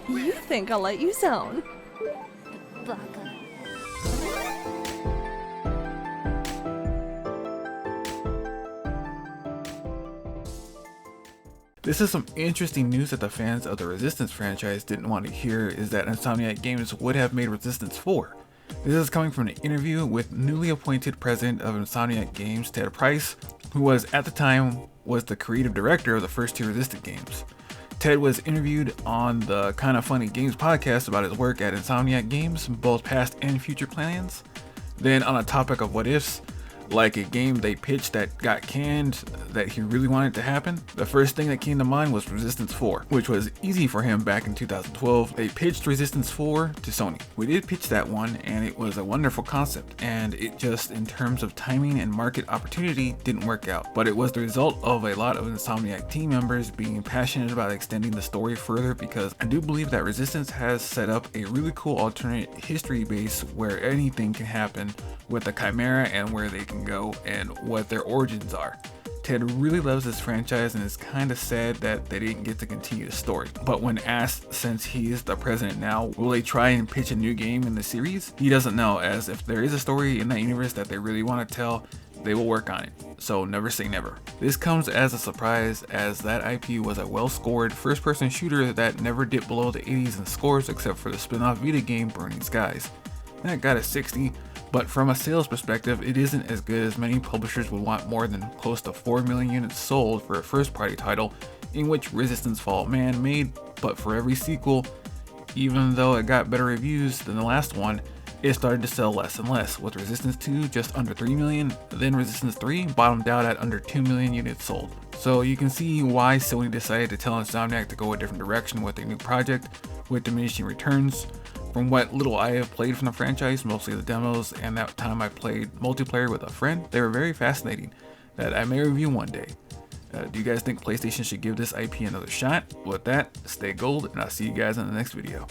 You think I'll let you zone? This is some interesting news that the fans of the Resistance franchise didn't want to hear, is that Insomniac Games would have made Resistance 4. This is coming from an interview with newly appointed president of Insomniac Games, Ted Price, who was at the time was the creative director of the first two Resistance games. Ted was interviewed on the Kinda Funny Games podcast about his work at Insomniac Games, both past and future plans. Then on a topic of what ifs, like a game they pitched that got canned that he really wanted to happen, the first thing that came to mind was Resistance 4, which was easy for him back in 2012. They pitched Resistance 4 to Sony. We did pitch that one and it was a wonderful concept, and it just, in terms of timing and market opportunity, didn't work out. But it was the result of a lot of Insomniac team members being passionate about extending the story further, because I do believe that Resistance has set up a really cool alternate history base where anything can happen with the Chimera and where they can go and what their origins are. Ted really loves this franchise and is kind of sad that they didn't get to continue the story. But when asked, since he is the president now, will they try and pitch a new game in the series? He doesn't know, as if there is a story in that universe that they really want to tell, they will work on it. So never say never. This comes as a surprise, as that IP was a well-scored first-person shooter that never dipped below the 80s in scores except for the spin-off Vita game Burning Skies. That got a 60. But from a sales perspective, it isn't as good as many publishers would want more than close to 4 million units sold for a first-party title in which Resistance Fall Man made. But for every sequel, even though it got better reviews than the last one, it started to sell less and less, with Resistance 2 just under 3 million, then Resistance 3 bottomed out at under 2 million units sold. So you can see why Sony decided to tell Insomniac to go a different direction with a new project with diminishing returns. From what little I have played from the franchise, mostly the demos and that time I played multiplayer with a friend, they were very fascinating that I may review one day. Do you guys think PlayStation should give this IP another shot? With that, stay gold, and I'll see you guys in the next video.